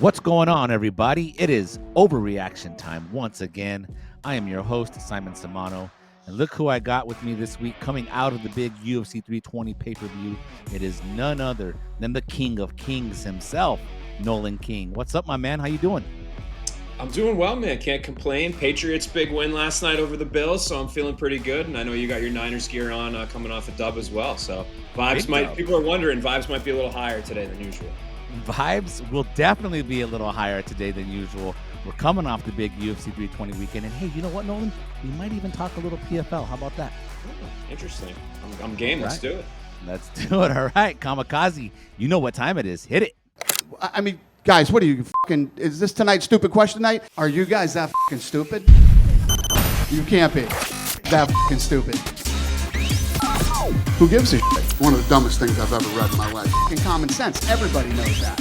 What's going on, everybody? It is Overreaction Time once again. I am your host, Simon Samano. And look who I got with me this week coming out of the big UFC 320 pay-per-view. It is none other than the king of kings himself, Nolan King. What's up, my man? How you doing? I'm doing well, man. Can't complain. Patriots big win last night over the Bills, so I'm feeling pretty good. And I know you got your Niners gear on coming off a dub as well. So people are wondering, vibes might be a little higher today than usual. Vibes will definitely be a little higher today than usual. We're coming off the big UFC 320 weekend. And hey, you know what, Nolan? We might even talk a little PFL. How about that? Interesting. I'm game. Let's do it. Let's do it. All right, Kamikaze. You know what time it is. Hit it. I mean, guys, what are you fucking? Is this tonight's stupid question night? Are you guys that fucking stupid? You can't be that fucking stupid. Who gives a shit? One of the dumbest things I've ever read in my life. Fucking common sense. Everybody knows that.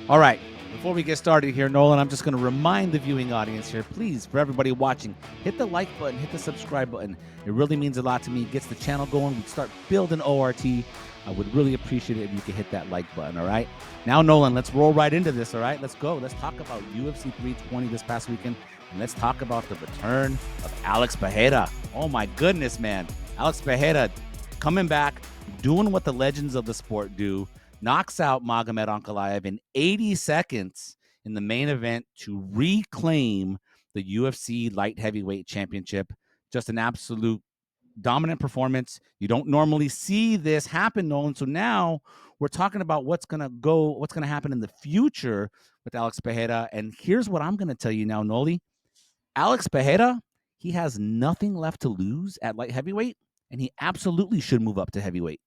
All right. Before we get started here, Nolan, I'm just going to remind the viewing audience here, please, for everybody watching, hit the like button, hit the subscribe button. It really means a lot to me. It gets the channel going. We start building ORT. I would really appreciate it if you could hit that like button, all right? Now, Nolan, let's roll right into this, all right? Let's go. Let's talk about UFC 320 this past weekend, and let's talk about the return of Alex Pereira. Oh, my goodness, man. Alex Pereira coming back, doing what the legends of the sport do, knocks out Nurmagomedov-Hughes in 80 seconds in the main event to reclaim the UFC light heavyweight championship. Just an absolute dominant performance. You don't normally see this happen, Nolan. So now we're talking about what's going to happen in the future with Alex Pereira. And here's what I'm going to tell you now, Noli. Alex Pereira, he has nothing left to lose at light heavyweight, and he absolutely should move up to heavyweight.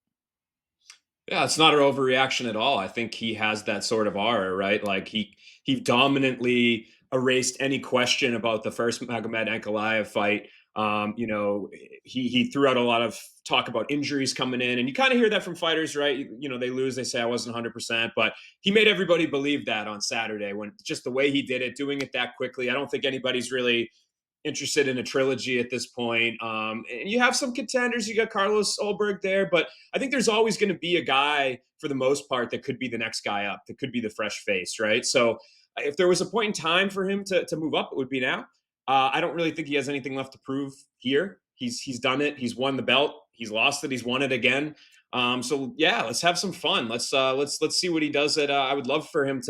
Yeah, it's not an overreaction at all. I think he has that sort of aura, right? Like he dominantly erased any question about the first Magomed Ankalaev fight. He threw out a lot of talk about injuries coming in, and you kind of hear that from fighters, right? They lose, they say I wasn't 100%, but he made everybody believe that on Saturday when just the way he did it, doing it that quickly. I don't think anybody's really interested in a trilogy at this point. And you have some contenders. You got Carlos Ulberg there, but I think there's always going to be a guy for the most part that could be the next guy up, that could be the fresh face, right? So if there was a point in time for him to move up, it would be now. I don't really think he has anything left to prove here. He's done it. He's won the belt. He's lost it. He's won it again. So yeah, let's have some fun. Let's see what he does. I would love for him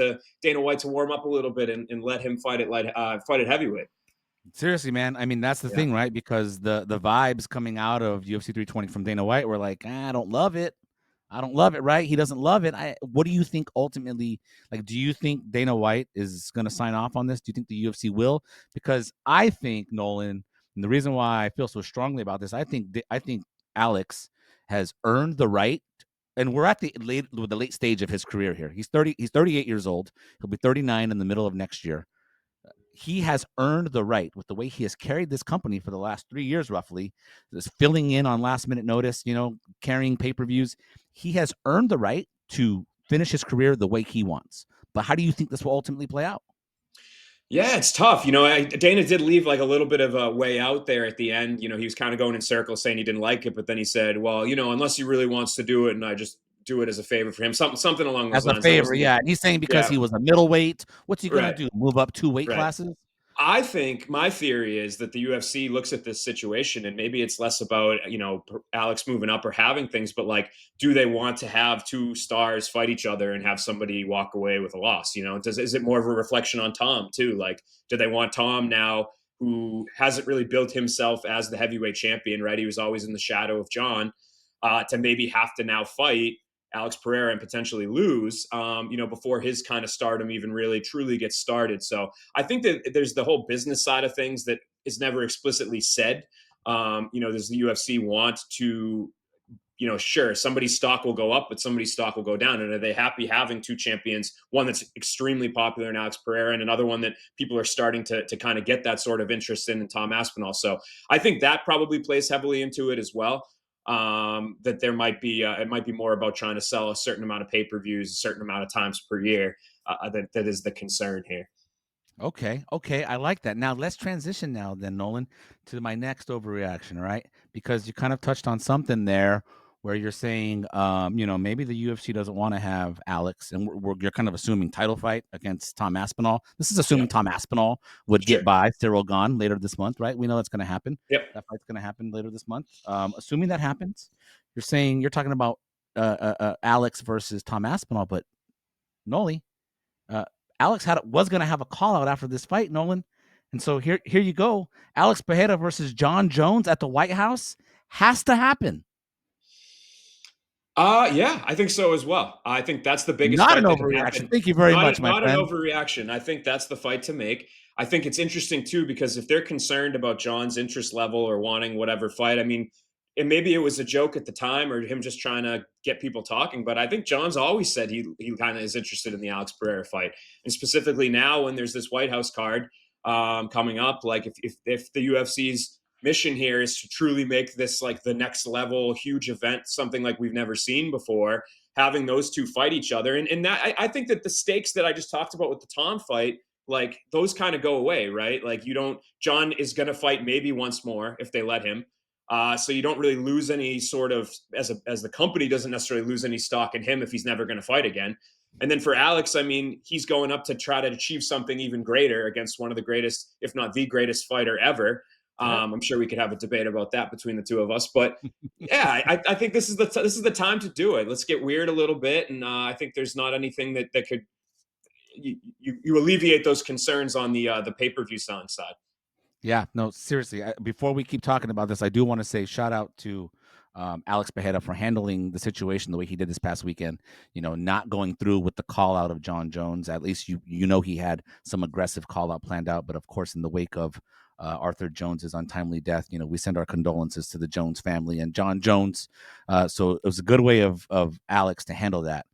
Dana White to warm up a little bit and let him fight at heavyweight. Seriously, man. I mean, that's the thing, right? Because the vibes coming out of UFC 320 from Dana White were like, I don't love it. I don't love it, right? He doesn't love it. What do you think ultimately? Like, do you think Dana White is going to sign off on this? Do you think the UFC will? Because I think, Nolan, and the reason why I feel so strongly about this, I think Alex has earned the right, and we're at the late stage of his career here. He's 38 years old. He'll be 39 in the middle of next year. He has earned the right with the way he has carried this company for the last 3 years, roughly, just filling in on last minute notice, carrying pay-per-views. He has earned the right to finish his career the way he wants. But how do you think this will ultimately play out? Yeah, it's tough. Dana did leave like a little bit of a way out there at the end. He was kind of going in circles saying he didn't like it, but then he said, well, unless he really wants to do it and I just do it as a favor for him, something along those As a lines. favor, yeah. And he's saying because he was a middleweight, what's he going to do? Move up 2 weight classes? I think my theory is that the UFC looks at this situation and maybe it's less about, Alex moving up or having things, but like, do they want to have two stars fight each other and have somebody walk away with a loss? Is it more of a reflection on Tom too? Like, do they want Tom now, who hasn't really built himself as the heavyweight champion, right? He was always in the shadow of John, to maybe have to now fight Alex Pereira and potentially lose, before his kind of stardom even really truly gets started. So I think that there's the whole business side of things that is never explicitly said. Does the UFC want to, sure, somebody's stock will go up, but somebody's stock will go down. And are they happy having two champions, one that's extremely popular in Alex Pereira and another one that people are starting to kind of get that sort of interest in Tom Aspinall? So I think that probably plays heavily into it as well. That there might be it might be more about trying to sell a certain amount of pay-per-views a certain amount of times per year. That is the concern here. Okay, I like that. Now let's transition now then, Nolan, to my next overreaction, all right? Because you kind of touched on something there where you're saying, maybe the UFC doesn't want to have Alex, and you're kind of assuming title fight against Tom Aspinall. This is assuming Tom Aspinall would get by Cyril Gane later this month, right? We know that's going to happen. Yep. That fight's going to happen later this month. Assuming that happens, you're talking about Alex versus Tom Aspinall, but Noli, Alex was going to have a call out after this fight, Nolan. And so here you go. Alex Pereira versus John Jones at the White House has to happen. Yeah, I think so as well. I think that's the biggest Not fight an that can overreaction. happen. Thank you very much, my Not friend. an overreaction. I think that's the fight to make. I think it's interesting too, because if they're concerned about John's interest level or wanting whatever fight, I mean, and maybe it was a joke at the time or him just trying to get people talking, but I think John's always said he kind of is interested in the Alex Pereira fight. And specifically now when there's this White House card coming up, like if the UFC's mission here is to truly make this like the next level huge event, something like we've never seen before, having those two fight each other. And that I think that the stakes that I just talked about with the Tom fight, like those kind of go away, right? Like John is going to fight maybe once more if they let him. So you don't really lose any sort of, as the company doesn't necessarily lose any stock in him if he's never going to fight again. And then for Alex, I mean, he's going up to try to achieve something even greater against one of the greatest, if not the greatest fighter ever. I'm sure we could have a debate about that between the two of us, but yeah, I think this is the time to do it. Let's get weird a little bit, and I think there's not anything that could you alleviate those concerns on the pay-per-view selling side. Yeah, no, seriously. Before we keep talking about this, I do want to say shout out to Alex Pereira for handling the situation the way he did this past weekend. Not going through with the call out of John Jones. At least he had some aggressive call out planned out, but of course, in the wake of Arthur Jones's untimely death, we send our condolences to the Jones family and John Jones. So it was a good way of Alex to handle that.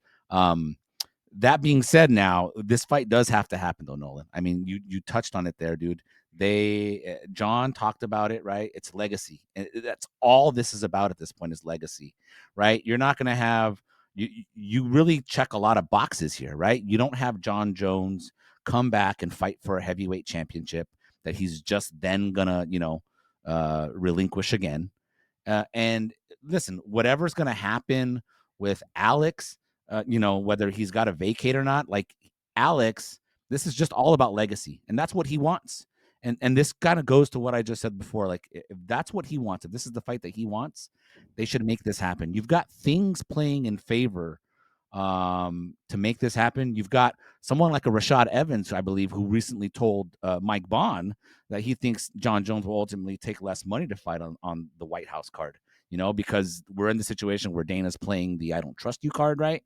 That being said, now this fight does have to happen, though, Nolan. I mean, you touched on it there, dude. John talked about it, right? It's legacy, and that's all this is about at this point is legacy, right? You're not going to have you really check a lot of boxes here, right? You don't have John Jones come back and fight for a heavyweight championship that he's just then gonna relinquish again. And listen, whatever's gonna happen with Alex, whether he's got to vacate or not, like Alex, this is just all about legacy, and that's what he wants. And this kind of goes to what I just said before. Like, if that's what he wants, if this is the fight that he wants, they should make this happen. You've got things playing in favor to make this happen. You've got someone like a Rashad Evans, I believe, who recently told Mike Bond that he thinks John Jones will ultimately take less money to fight on the White House card, because we're in the situation where Dana's playing the I don't trust you card, right?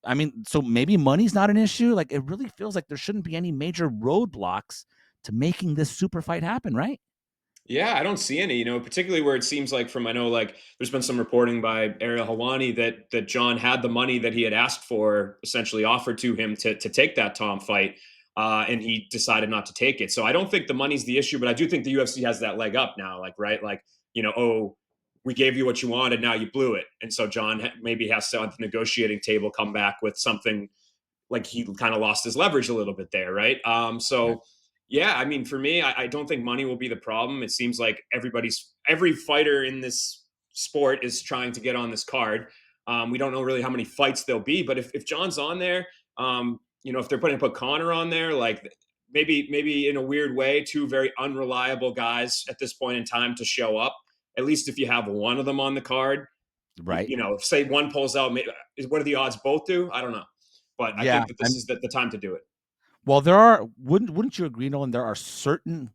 I mean, so maybe money's not an issue. Like, it really feels like there shouldn't be any major roadblocks to making this super fight happen, right? Yeah, I don't see any, particularly where it seems like I know like there's been some reporting by Ariel Helwani that John had the money that he had asked for essentially offered to him to take that Tom fight. And he decided not to take it. So I don't think the money's the issue, but I do think the UFC has that leg up now, like, right? Like, oh, we gave you what you wanted, now you blew it. And so John maybe has to, at the negotiating table, come back with something like he kind of lost his leverage a little bit there, right? Yeah, I mean, for me, I don't think money will be the problem. It seems like every fighter in this sport is trying to get on this card. We don't know really how many fights there'll be, but if John's on there, if they're put Connor on there, like maybe in a weird way, two very unreliable guys at this point in time to show up. At least if you have one of them on the card, right? If say one pulls out, what are the odds both do? I don't know, but I think that this is the time to do it. Well, wouldn't you agree, Nolan? There are certain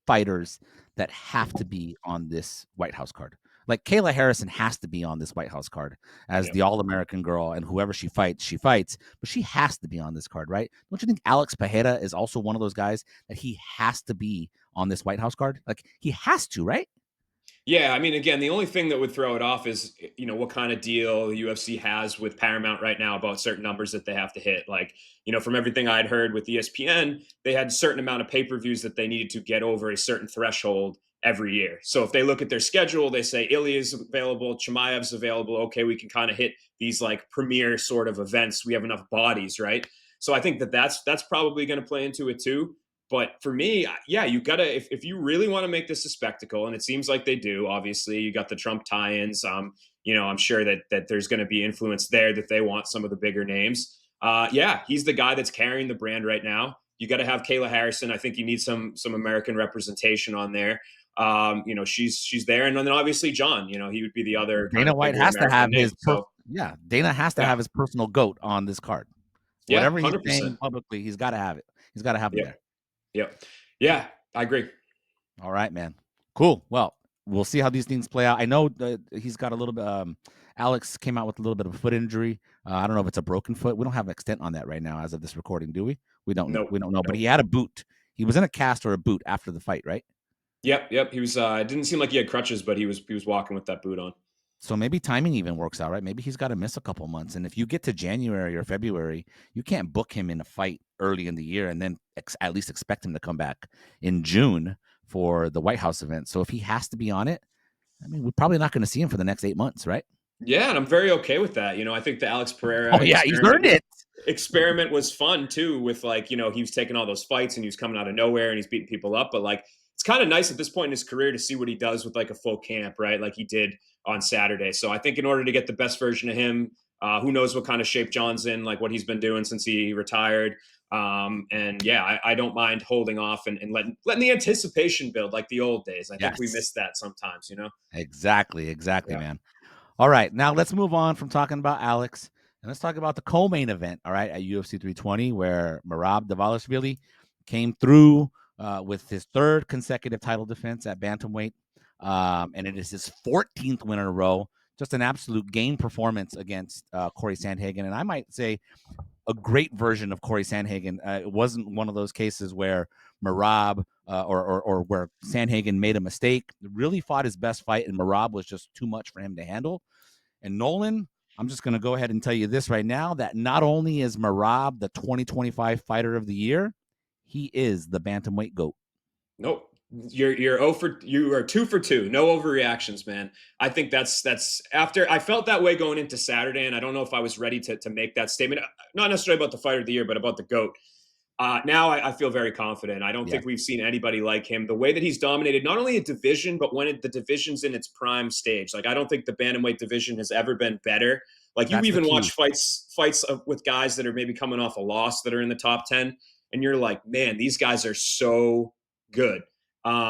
fighters that have to be on this White House card. Like Kayla Harrison has to be on this White House card as the All-American girl, and whoever she fights, but she has to be on this card, right? Don't you think Alex Pereira is also one of those guys that he has to be on this White House card? Like, he has to, right? Yeah, I mean, again, the only thing that would throw it off is, what kind of deal the UFC has with Paramount right now about certain numbers that they have to hit. Like, from everything I'd heard with ESPN, they had a certain amount of pay-per-views that they needed to get over a certain threshold every year. So if they look at their schedule, they say Ilya's available, Chimaev's available. Okay, we can kind of hit these like premier sort of events. We have enough bodies, right? So I think that's probably going to play into it too. But for me, yeah, you got to, if you really want to make this a spectacle, and it seems like they do, obviously, you got the Trump tie-ins. I'm sure that there's going to be influence there, that they want some of the bigger names. Yeah, he's the guy that's carrying the brand right now. You got to have Kayla Harrison. I think you need some American representation on there. She's there, and then obviously John. He would be the other kind Dana of White bigger has to American have name. Dana has to Yeah, have his personal GOAT on this card. yeah, Whatever he's 100%. saying publicly, he's got to have it. He's got to have him Yep, there. yep, yeah, I agree. All right, man. Cool. Well, we'll see how these things play out. I know that he's got a little bit. Alex came out with a little bit of a foot injury. I don't know if it's a broken foot. We don't have an extent on that right now as of this recording, do we? We don't. Nope. We don't know. But Nope. he had a boot. He was in a cast or a boot after the fight, right? Yep. He was. It didn't seem like he had crutches, but he was walking with that boot on. So maybe timing even works out, right? Maybe he's got to miss a couple months. And if you get to January or February, you can't book him in a fight early in the year and then at least expect him to come back in June for the White House event. So if he has to be on it, I mean, we're probably not going to see him for the next 8 months, right? Yeah, and I'm very okay with that. I think the Alex Pereira He's earned it. Experiment was fun too, with he was taking all those fights and he was coming out of nowhere and he's beating people up. But it's kind of nice at this point in his career to see what he does with a full camp, right? Like he did on Saturday. So I think in order to get the best version of him, who knows what kind of shape John's in, like what he's been doing since he retired. And yeah, I don't mind holding off and letting the anticipation build like the old days. I think we miss that sometimes, Exactly, Yeah. man. All right, now let's move on from talking about Alex and let's talk about the co-main event, all right, at UFC 320, where Merab Dvalishvili came through with his third consecutive title defense at bantamweight, and it is his 14th win in a row. Just an absolute game performance against Corey Sandhagen, and I might say a great version of Corey Sandhagen. It wasn't one of those cases where Merab or where Sandhagen made a mistake. Really fought his best fight, and Merab was just too much for him to handle. And Nolan, I'm just going to go ahead and tell you this right now, that not only is Merab the 2025 Fighter of the Year, he is the bantamweight GOAT. Nope. You are 2 for 2. No overreactions, man. I think that's after I felt that way going into Saturday, and I don't know if I was ready to make that statement. Not necessarily about the Fighter of the Year, but about the GOAT. Now I feel very confident. I don't think we've seen anybody like him. The way that he's dominated not only a division, but when the division's in its prime stage. I don't think the bantamweight division has ever been better. You even watch fights with guys that are maybe coming off a loss that are in the top 10, and you're like, man, these guys are so good.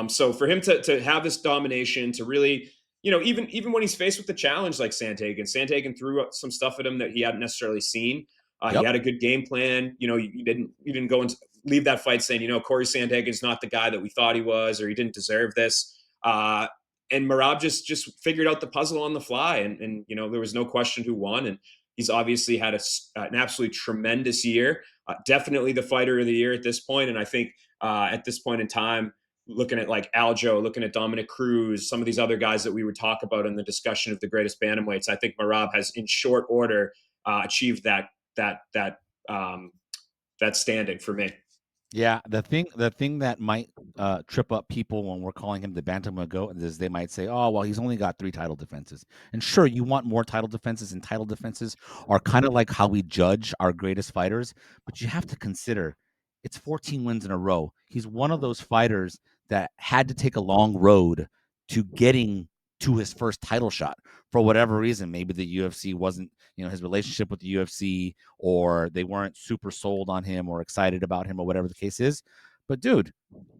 So for him to have this domination, to really, even when he's faced with the challenge like Sandhagen threw some stuff at him that he hadn't necessarily seen. He had a good game plan. You didn't go and leave that fight saying, Corey Sandhagen's not the guy that we thought he was, or he didn't deserve this. And Merab just figured out the puzzle on the fly, and there was no question who won. And he's obviously had an absolutely tremendous year. Definitely the Fighter of the Year at this point. And I think at this point in time, looking at Aljo, looking at Dominic Cruz, some of these other guys that we would talk about in the discussion of the greatest bantamweights, I think Merab has, in short order, achieved that standing for me. Yeah, the thing that might trip up people when we're calling him the bantamweight GOAT is they might say, "Oh, well, he's only got 3 title defenses." And sure, you want more title defenses, and title defenses are kind of like how we judge our greatest fighters. But you have to consider it's 14 wins in a row. He's one of those fighters that had to take a long road to getting to his first title shot for whatever reason. Maybe the UFC wasn't, his relationship with the UFC, or they weren't super sold on him or excited about him, or whatever the case is. But dude,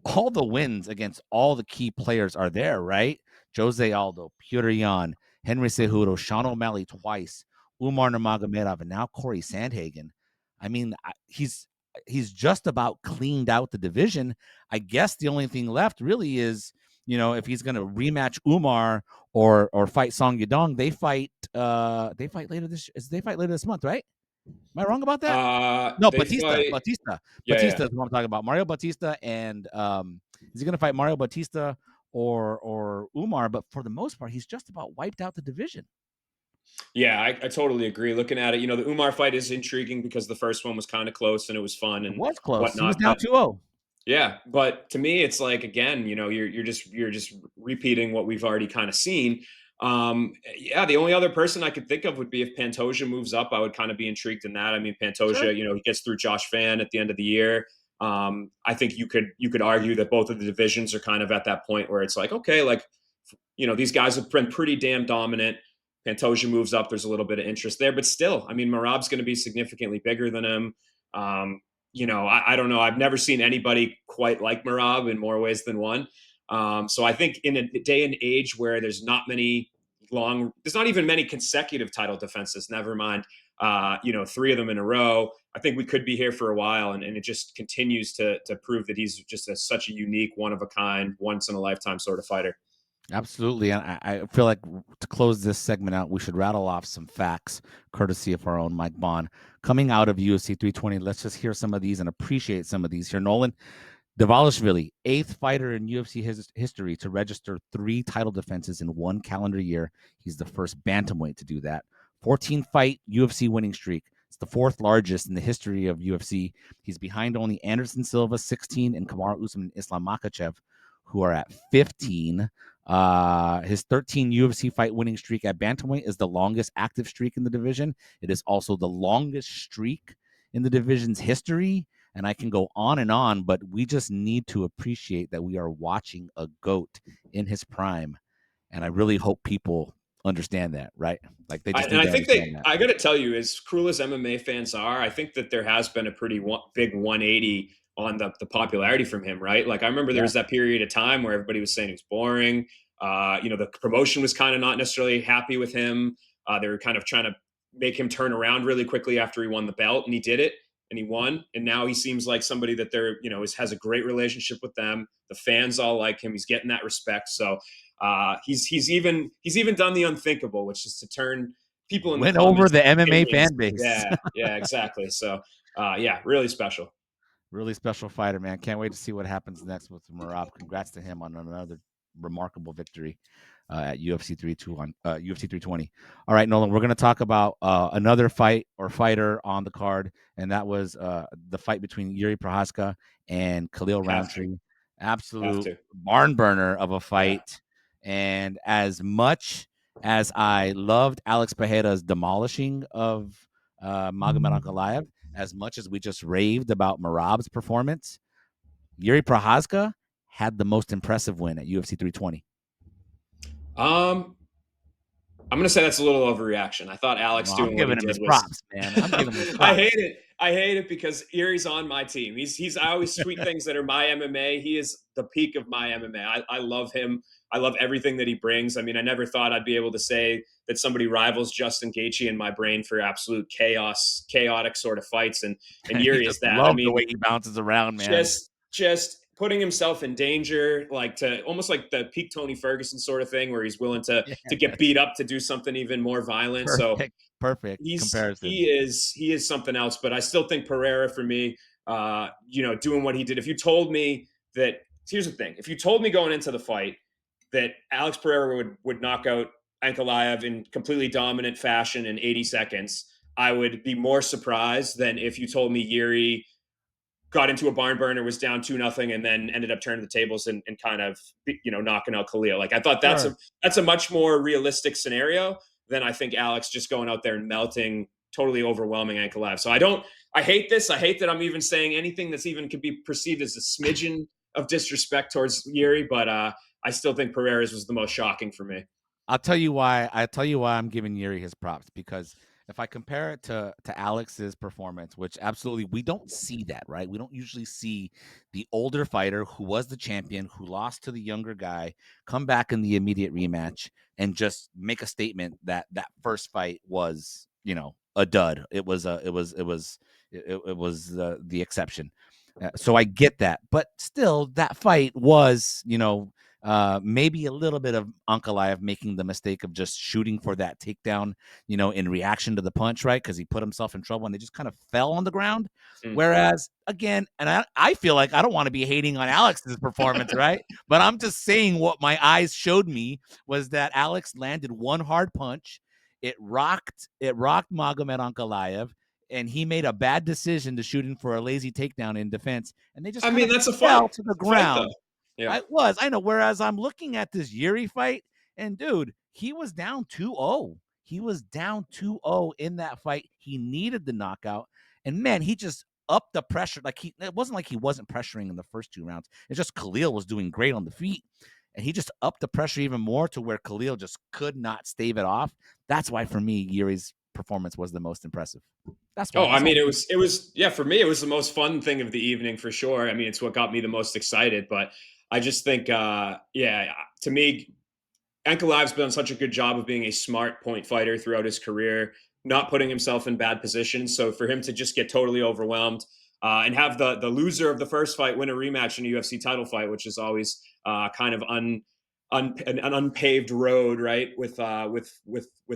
all the wins against all the key players are there, right? Jose Aldo, Petr Yan, Henry Cejudo, Sean O'Malley twice, Umar Nurmagomedov, and now Corey Sandhagen. I mean, he's just about cleaned out the division. I guess the only thing left really is, if he's going to rematch Umar or fight Song Yadong, they fight later this month, right? Am I wrong about that? No, Batista. Yeah. Batista is what I'm talking about. Mario Batista, and is he going to fight Mario Batista or Umar? But for the most part, he's just about wiped out the division. Yeah, I totally agree. Looking at it, the Umar fight is intriguing because the first one was kind of close and it was fun and it was close. Whatnot, he was down 2-0. Yeah, but to me, it's again, you're just repeating what we've already kind of seen. Yeah, the only other person I could think of would be if Pantoja moves up. I would kind of be intrigued in that. I mean, Pantoja, Sure. he gets through Josh Fan at the end of the year. I think you could argue that both of the divisions are kind of at that point where it's okay, these guys have been pretty damn dominant. Pantoja moves up, there's a little bit of interest there, but still, I mean, Merab's going to be significantly bigger than him. I don't know. I've never seen anybody quite like Merab in more ways than one. So I think in a day and age where there's not even many consecutive title defenses, never mind, 3 of them in a row. I think we could be here for a while, and it just continues to prove that he's just such a unique, one of a kind, once in a lifetime sort of fighter. Absolutely. And I feel like to close this segment out, we should rattle off some facts, courtesy of our own Mike Bond. Coming out of UFC 320, let's just hear some of these and appreciate some of these here. Nolan Dvalishvili, 8th fighter in UFC history to register 3 title defenses in 1 calendar year. He's the first bantamweight to do that. 14-fight UFC winning streak. It's the 4th largest in the history of UFC. He's behind only Anderson Silva, 16, and Kamaru Usman and Islam Makhachev, who are at 15. His 13 UFC fight winning streak at bantamweight is the longest active streak in the division. It is also the longest streak in the division's history. And I can go on, but we just need to appreciate that we are watching a GOAT in his prime. And I really hope people understand that, right? Like they just need to understand that. I got to tell you, as cruel as MMA fans are, I think that there has been a pretty big 180 on the popularity from him, right? Like I remember there was that period of time where everybody was saying he was boring. The promotion was kind of not necessarily happy with him. They were kind of trying to make him turn around really quickly after he won the belt, and he did it, and he won. And now he seems like somebody that has a great relationship with them. The fans all like him. He's getting that respect. So he's even done the unthinkable, which is to turn people in win over the MMA opinions. fan base. Yeah, exactly. So really special. Really special fighter, man. Can't wait to see what happens next with Merab. Congrats to him on another remarkable victory at UFC 320. All right, Nolan, we're going to talk about another fighter on the card, and that was the fight between Jiri Prochazka and Khalil Rountree. Absolute barn burner of a fight. Yeah. And as much as I loved Alex Pereira's demolishing of Magomed Ankalaev, as much as we just raved about Merab's performance, Jiri Prochazka had the most impressive win at UFC 320. I'm going to say that's a little overreaction. I thought Alex doing what he did was props, man. I'm giving him props. I hate it because Jiri's on my team. I always tweet things that are my MMA. He is the peak of my MMA. I love him. I love everything that he brings. I mean, I never thought I'd be able to say that somebody rivals Justin Gaethje in my brain for absolute chaotic sort of fights. And Jiri is that. I mean, the way he bounces around, man. Just putting himself in danger, like to almost like the peak Tony Ferguson sort of thing, where he's willing to get beat up to do something even more violent. Perfect comparison. He is something else. But I still think Pereira, for me, doing what he did. If you told me that, here's the thing: if you told me going into the fight that Alex Pereira would knock out Ankalaev in completely dominant fashion in 80 seconds, I would be more surprised than if you told me Jiri got into a barn burner, was down 2-0, and then ended up turning the tables and kind of, knocking out Khalil. Like I thought that's a much more realistic scenario than I think Alex just going out there and melting, totally overwhelming Ankalaev. So I hate this. I hate that I'm even saying anything that's even could be perceived as a smidgen of disrespect towards Jiri, but I still think Pereira's was the most shocking for me. I'll tell you why I'm giving Jiri his props, because if I compare it to Alex's performance, which absolutely we don't see that, right? We don't usually see the older fighter who was the champion, who lost to the younger guy, come back in the immediate rematch and just make a statement that first fight was, a dud. It was the exception. So I get that, but still that fight was, maybe a little bit of Ankalaev making the mistake of just shooting for that takedown, in reaction to the punch, right? Because he put himself in trouble and they just kind of fell on the ground. Mm-hmm. Whereas, again, and I feel like I don't want to be hating on Alex's performance, right? But I'm just saying what my eyes showed me was that Alex landed one hard punch. It rocked Magomed Ankalaev, and he made a bad decision to shoot in for a lazy takedown in defense. And they just that's a fell fight to the ground. Yeah. I know. Whereas I'm looking at this Jiri fight, and dude, he was down 2-0. He was down 2-0 in that fight. He needed the knockout, and man, he just upped the pressure. It wasn't like he wasn't pressuring in the first 2 rounds. It's just Khalil was doing great on the feet, and he just upped the pressure even more to where Khalil just could not stave it off. That's why, for me, Yuri's performance was the most impressive. That's why. Oh, I mean, yeah, for me, it was the most fun thing of the evening for sure. I mean, it's what got me the most excited, but I just think, yeah, to me, Ankalaev's done such a good job of being a smart point fighter throughout his career, not putting himself in bad positions. So for him to just get totally overwhelmed and have the loser of the first fight win a rematch in a UFC title fight, which is always kind of an unpaved road, right? With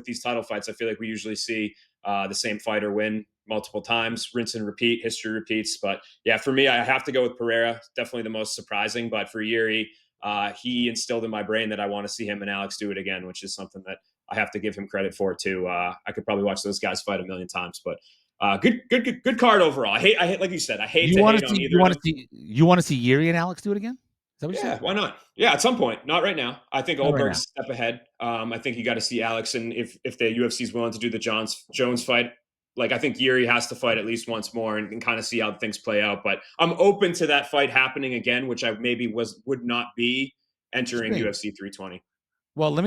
these title fights, I feel like we usually see the same fighter win multiple times, rinse and repeat, history repeats. But yeah, for me, I have to go with Pereira. Definitely the most surprising. But for Jiri, he instilled in my brain that I want to see him and Alex do it again, which is something that I have to give him credit for too. I could probably watch those guys fight a million times, but good card overall. I hate, like you said, I hate You to want hate to on see either of them. you want to see Yuri and Alex do it again? Is that what you Yeah, said? why not? Yeah, at some point. Not right now. I think Not right Oldberg's a step ahead. I think you got to see Alex, and if the UFC is willing to do the Jones fight, like I think Jiri has to fight at least once more and kind of see how things play out. But I'm open to that fight happening again, which I maybe would not be entering Interesting. UFC 320. Well, let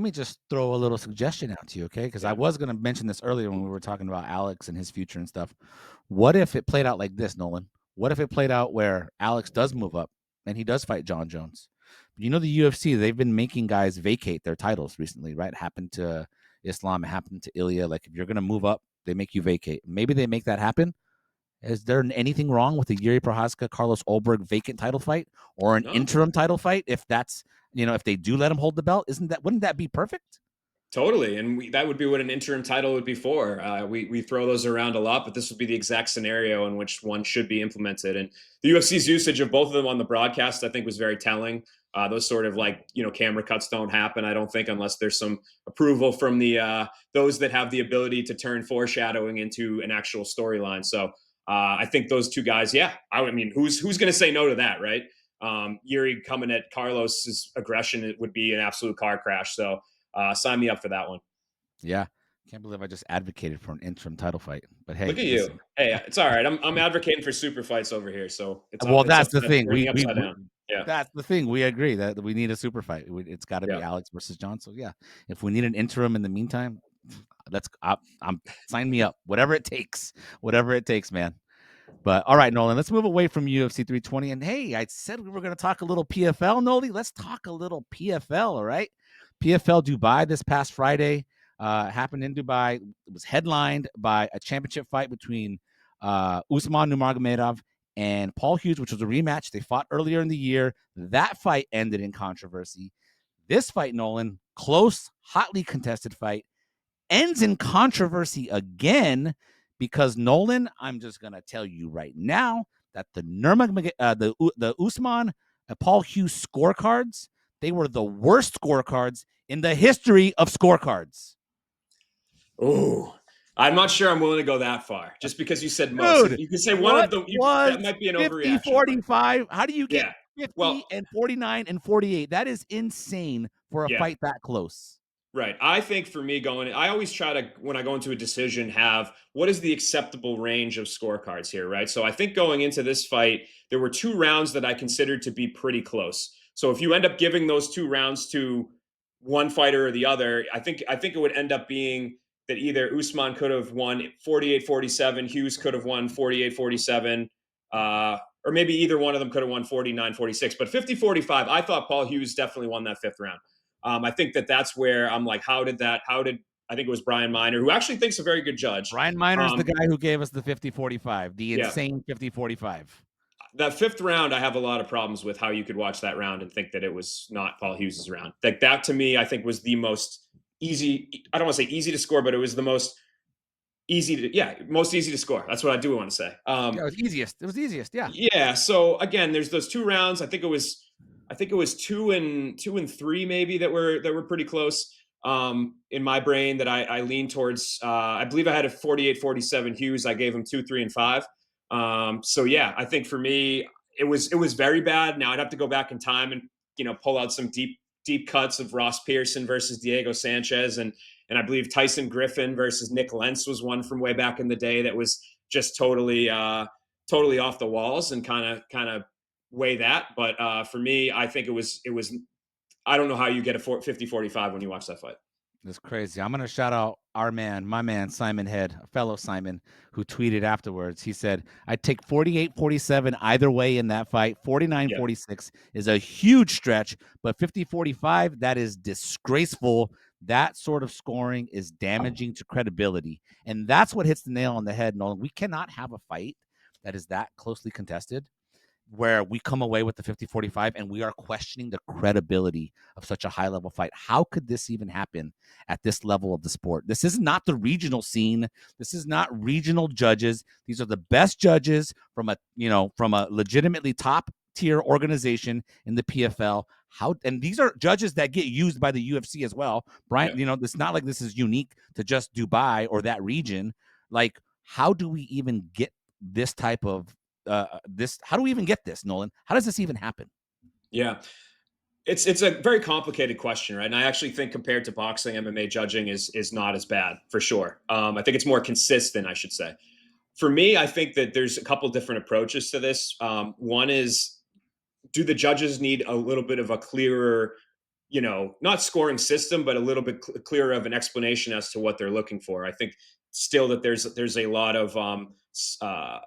me just throw a little suggestion out to you, okay? Because I Yeah. was going to mention this earlier when we were talking about Alex and his future and stuff. What if it played out like this, Nolan? What if it played out where Alex does move up and he does fight John Jones? You know, the UFC, they've been making guys vacate their titles recently, right? It happened to Islam, it happened to Ilya. Like, if you're going to move up, they make you vacate. Maybe they make that happen. Is there anything wrong with a Jiri Prochazka, Carlos Ulberg vacant title fight or an No. interim title fight? If that's, if they do let him hold the belt, wouldn't that be perfect? Totally, and that would be what an interim title would be for. We throw those around a lot, but this would be the exact scenario in which one should be implemented. And the UFC's usage of both of them on the broadcast, I think, was very telling. Those sort of camera cuts don't happen, I don't think, unless there's some approval from the those that have the ability to turn foreshadowing into an actual storyline. So I think those two guys, yeah, I mean, who's going to say no to that, right? Jiri coming at Carlos's aggression, it would be an absolute car crash. So. Sign me up for that one. Yeah. Can't believe I just advocated for an interim title fight. But hey, Look at you. Hey, it's all right. I'm advocating for super fights over here, so it's well, it's that's the thing. turning upside down. Yeah, That's the thing. We agree that we need a super fight. It's got to be yeah. Alex versus John. So yeah, if we need an interim in the meantime, I'm sign me up. Whatever it takes, man. But all right, Nolan, let's move away from UFC 320. And hey, I said we were going to talk a little PFL, Noli. Let's talk a little PFL. All right, PFL Dubai this past Friday happened in Dubai. It was headlined by a championship fight between Usman Nurmagomedov and Paul Hughes, which was a rematch. They fought earlier in the year. That fight ended in controversy. This fight, Nolan, close, hotly contested fight, ends in controversy again because, Nolan, I'm just going to tell you right now that the Usman Paul Hughes scorecards, they were the worst scorecards in the history of scorecards. Oh, I'm not sure I'm willing to go that far. Just because you said most, Dude, you could say one of them. That might be an 50, overreaction. 45? How do you get Yeah. 50 Well, and 49 and 48? That is insane for a yeah. fight that close. Right. I think for me I always try to, when I go into a decision, have what is the acceptable range of scorecards here, right? So I think going into this fight, there were two rounds that I considered to be pretty close. So if you end up giving those two rounds to one fighter or the other, I think it would end up being that either Usman could have won 48-47, Hughes could have won 48-47, or maybe either one of them could have won 49-46. But 50-45, I thought Paul Hughes definitely won that fifth round. I think that's where I'm like, how did I think it was Brian Miner, who actually thinks a very good judge. Brian Miner's the guy who gave us the 50-45, the insane 50-45. That fifth round, I have a lot of problems with how you could watch that round and think that it was not Paul Hughes' round. Like that to me, I think was the most easy. I don't want to say easy to score, but it was the most most easy to score. That's what I do want to say. Yeah, it was easiest. It was easiest. Yeah. Yeah. So again, there's those two rounds. I think it was 2 and 3 maybe that were pretty close in my brain that I lean towards. I believe I had a 48-47 Hughes. I gave him 2, 3, and 5. So yeah, I think for me it was very bad. Now I'd have to go back in time and pull out some deep cuts of Ross Pearson versus Diego Sanchez, and I believe Tyson Griffin versus Nick Lentz was one from way back in the day that was just totally off the walls, and kind of weigh that. But for me, I think it was I don't know how you get a 50-45 when you watch that fight. That's crazy. I'm going to shout out my man, Simon Head, a fellow Simon, who tweeted afterwards. He said, I'd take 48-47 either way in that fight. 49-46 is a huge stretch, but 50-45, that is disgraceful. That sort of scoring is damaging to credibility. And that's what hits the nail on the head, Nolan. We cannot have a fight that is that closely contested where we come away with the 50-45 and we are questioning the credibility of such a high-level fight. How could this even happen at this level of the sport? This is not the regional scene. This is not regional judges. These are the best judges from a legitimately top-tier organization in the PFL. And these are judges that get used by the UFC as well. Brian, it's not like this is unique to just Dubai or that region. Like, how do we even get this type of how do we even get this, Nolan? How does this even happen? Yeah, it's a very complicated question, right? And I actually think compared to boxing, MMA judging is not as bad for sure. I think it's more consistent, I should say. For me, I think that there's a couple different approaches to this. One is, do the judges need a little bit of a clearer, not scoring system, but a little bit clearer of an explanation as to what they're looking for? I think still that there's a lot of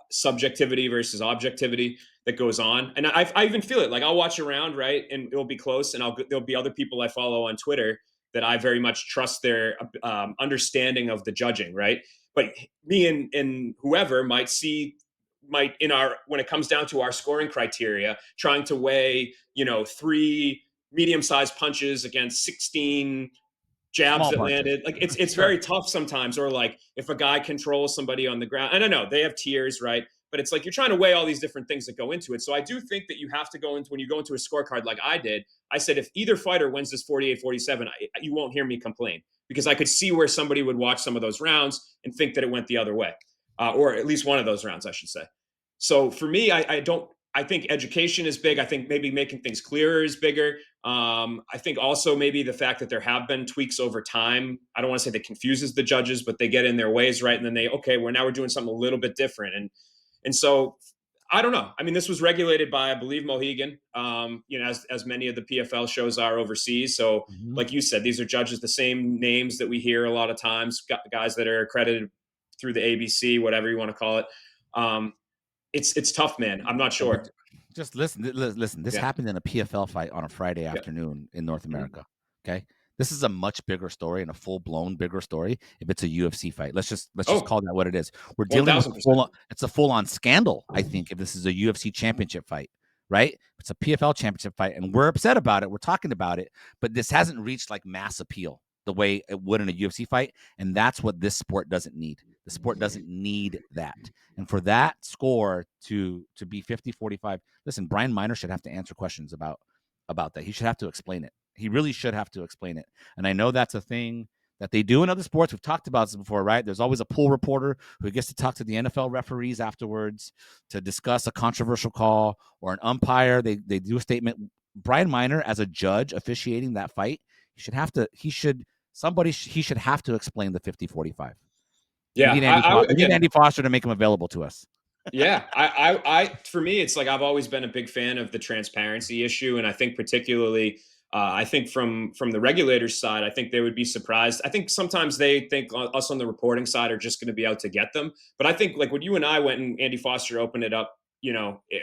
subjectivity versus objectivity that goes on. And I even feel it. Like, I'll watch around, right? And it'll be close, and there'll be other people I follow on Twitter that I very much trust their understanding of the judging, right? But me and whoever might when it comes down to our scoring criteria, trying to weigh, 3 medium-sized punches against 16 jabs that landed. Like, it's very tough sometimes. Or like, if a guy controls somebody on the ground, and I know they have tiers, right? But it's like, you're trying to weigh all these different things that go into it. So I do think that you have to go into, when you go into a scorecard like I did, I said, if either fighter wins this 48-47, you won't hear me complain, because I could see where somebody would watch some of those rounds and think that it went the other way, or at least one of those rounds, I should say. So for me, I think education is big. I think maybe making things clearer is bigger. I think also maybe the fact that there have been tweaks over time. I don't want to say that confuses the judges, but they get in their ways, right? And then we're doing something a little bit different. And so I don't know. I mean, this was regulated by, I believe, Mohegan, as many of the PFL shows are overseas. So like you said, these are judges, the same names that we hear a lot of times, guys that are accredited through the ABC, whatever you want to call it. It's tough, man. I'm not sure. Just listen. This happened in a PFL fight on a Friday afternoon in North America. Okay, this is a much bigger story and a full blown bigger story. If it's a UFC fight, let's just call that what it is. We're dealing with it's a full on scandal. I think if this is a UFC championship fight, right? It's a PFL championship fight, and we're upset about it. We're talking about it, but this hasn't reached like mass appeal the way it would in a UFC fight, and that's what this sport doesn't need. The sport doesn't need that. And for that score to be 50-45, listen, Brian Miner should have to answer questions about that. He should have to explain it. He really should have to explain it. And I know that's a thing that they do in other sports. We've talked about this before, right? There's always a pool reporter who gets to talk to the NFL referees afterwards to discuss a controversial call, or an umpire. They do a statement. Brian Miner, as a judge officiating that fight, he should have to explain the 50-45. Yeah, we need Andy Foster to make him available to us. Yeah, for me, it's like, I've always been a big fan of the transparency issue, and I think particularly, I think from the regulators' side, I think they would be surprised. I think sometimes they think us on the reporting side are just going to be out to get them, but I think, like, when you and I went and Andy Foster opened it up,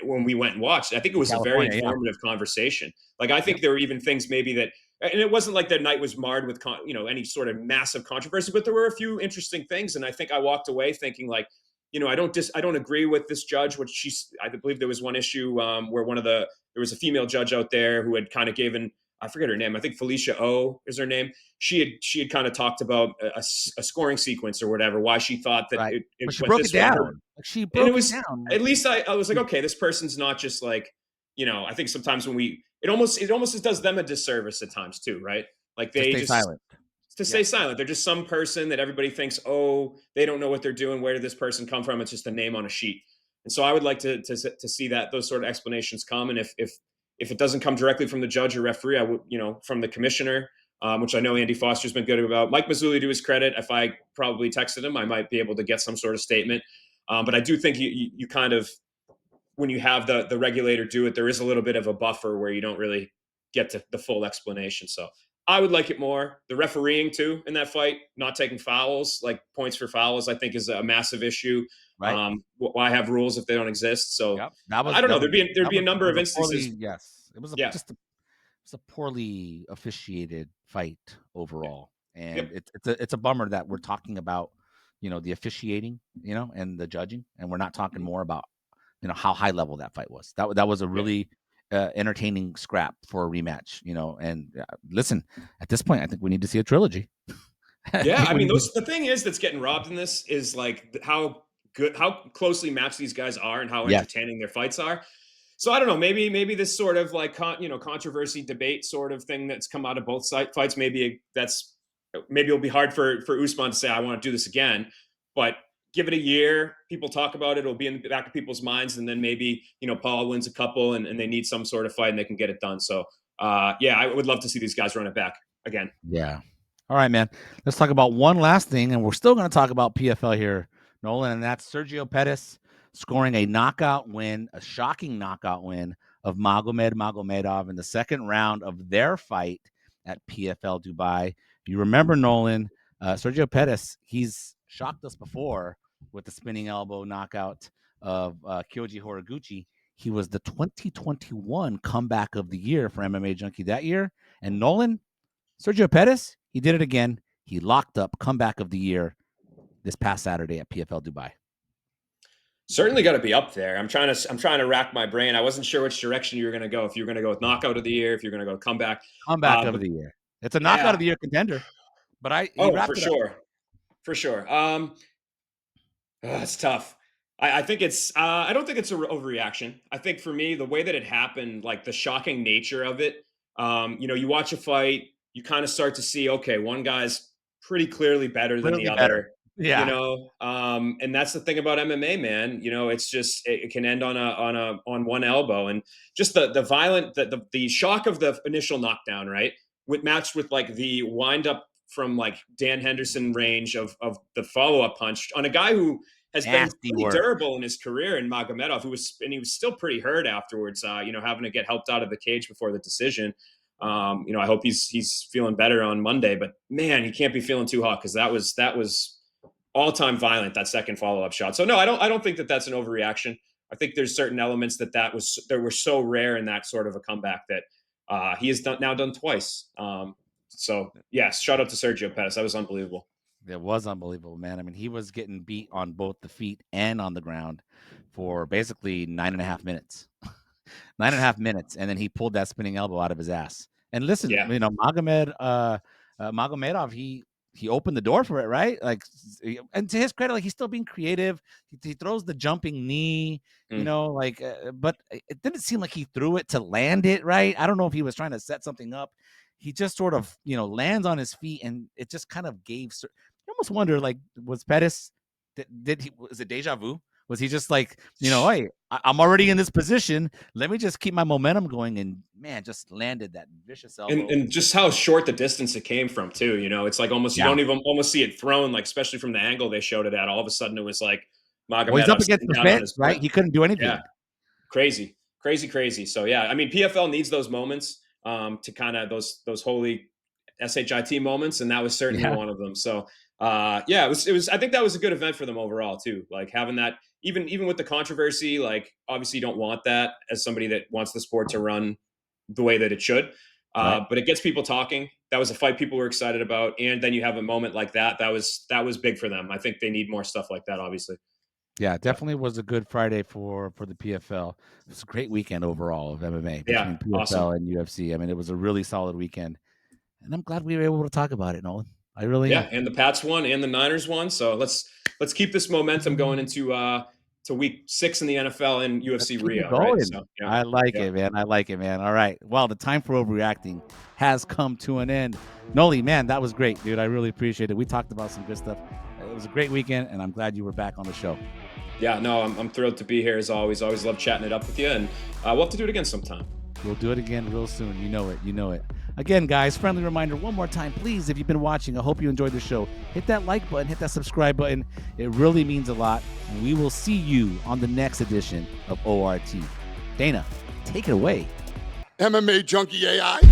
when we went and watched, I think it was a very informative conversation. Like, I think there were even things maybe that. And it wasn't like the night was marred with, any sort of massive controversy, but there were a few interesting things. And I think I walked away thinking, like, I don't agree with this judge, I believe there was one issue where there was a female judge out there who had kind of given, I forget her name, I think Felicia O is her name. She had kind of talked about a scoring sequence or whatever, why she thought that she broke it down. She broke it down. At least I was like, okay, this person's not just like, I think sometimes when it almost just does them a disservice at times too, right? Like, they stay silent. To stay silent. They're just some person that everybody thinks, oh, they don't know what they're doing. Where did this person come from? It's just a name on a sheet. And so I would like to see that those sort of explanations come. And if it doesn't come directly from the judge or referee, I would, from the commissioner, which I know Andy Foster's been good about. Mike Mazzulli, to his credit, if I probably texted him, I might be able to get some sort of statement. But I do think you kind of, when you have the regulator do it, there is a little bit of a buffer where you don't really get to the full explanation. So I would like it more. The refereeing too in that fight, not taking fouls, like points for fouls, I think is a massive issue. Right. Why have rules if they don't exist? So Yep. That was I don't know. that was There'd that be a was number was of a instances. poorly, yes. It was Yeah. it's a poorly officiated fight overall. And Yep. it's a bummer that we're talking about, the officiating, and the judging, and we're not talking more about, how high level that fight was. That was a really entertaining scrap for a rematch, and listen, at this point, I think we need to see a trilogy. Yeah, I mean, the thing is that's getting robbed in this is like how closely matched these guys are and how Yes. entertaining their fights are. So I don't know, maybe this sort of like controversy debate sort of thing that's come out of both fights, maybe it'll be hard for Usman to say I want to do this again, but give it a year, people talk about it, it'll be in the back of people's minds, and then maybe Paul wins a couple and they need some sort of fight and they can get it done. So yeah, I would love to see these guys run it back again. Yeah. All right, man. Let's talk about one last thing, and we're still going to talk about PFL here, Nolan, and that's Sergio Pettis scoring a shocking knockout win of Nurmagomedov in the second round of their fight at PFL Dubai. You remember, Nolan, Sergio Pettis, he's shocked us before with the spinning elbow knockout of Kyoji Horiguchi. He was the 2021 comeback of the year for MMA Junkie that year. And Nolan, Sergio Pettis, he did it again. He locked up comeback of the year this past Saturday at PFL Dubai. Certainly got to be up there. I'm trying to rack my brain. I wasn't sure which direction you were going to go. If you were going to go with knockout of the year, if you're going to go comeback of the year. It's a knockout of the year contender. But he wrapped it up. For sure. It's tough. I think it's. I don't think it's an overreaction. I think for me, the way that it happened, like the shocking nature of it. You watch a fight, you kind of start to see, okay, one guy's pretty clearly better than the other. Yeah. And that's the thing about MMA, man. It's just it can end on one elbow, and just the violent the shock of the initial knockdown, right? Matched with like the wind up from like Dan Henderson range of the follow up punch on a guy who has been pretty durable in his career, in Magomedov, he was still pretty hurt afterwards. Having to get helped out of the cage before the decision. I hope he's feeling better on Monday, but man, he can't be feeling too hot because that was all-time violent, that second follow-up shot. So no, I don't think that that's an overreaction. I think there's certain elements that were so rare in that sort of a comeback that he has now done twice. So yes, shout out to Sergio Pettis. That was unbelievable. It was unbelievable, man. I mean, he was getting beat on both the feet and on the ground for basically 9.5 minutes. 9.5 minutes, and then he pulled that spinning elbow out of his ass. And listen, Magomedov, he opened the door for it, right? Like, and to his credit, like he's still being creative. He throws the jumping knee, but it didn't seem like he threw it to land it, right? I don't know if he was trying to set something up. He just sort of, lands on his feet, and it just kind of gave. You almost wonder, like, was Pettis? Was it deja vu? Was he just like, hey, I'm already in this position. Let me just keep my momentum going, and man, just landed that vicious elbow. And just how short the distance it came from too. It's like almost you don't even almost see it thrown, like especially from the angle they showed it at. All of a sudden, it was like Magomedov he's up against the fence, right? He couldn't do anything. Yeah. Crazy. So yeah, I mean, PFL needs those moments to kind of those holy SHIT moments, and that was certainly one of them. So it was. I think that was a good event for them overall too. Like having that, even with the controversy, like obviously you don't want that as somebody that wants the sport to run the way that it should. Right. But it gets people talking. That was a fight people were excited about, and then you have a moment like that. That was big for them. I think they need more stuff like that, obviously. Yeah, it definitely was a good Friday for the PFL. It was a great weekend overall of MMA between PFL and UFC. I mean, it was a really solid weekend, and I'm glad we were able to talk about it, Nolan. I really am. And the Pats won and the Niners won. So let's keep this momentum going into to week 6 in the NFL and UFC Rio. Right? So, I like it, man. I like it, man. All right. Well, the time for overreacting has come to an end. Noli, man, that was great, dude. I really appreciate it. We talked about some good stuff. It was a great weekend, and I'm glad you were back on the show. Yeah, no, I'm thrilled to be here as always. Always love chatting it up with you, and we'll have to do it again sometime. We'll do it again real soon. You know it. Again, guys, friendly reminder one more time, please, if you've been watching, I hope you enjoyed the show. Hit that like button, hit that subscribe button. It really means a lot. And we will see you on the next edition of ORT. Dana, take it away. MMA Junkie AI.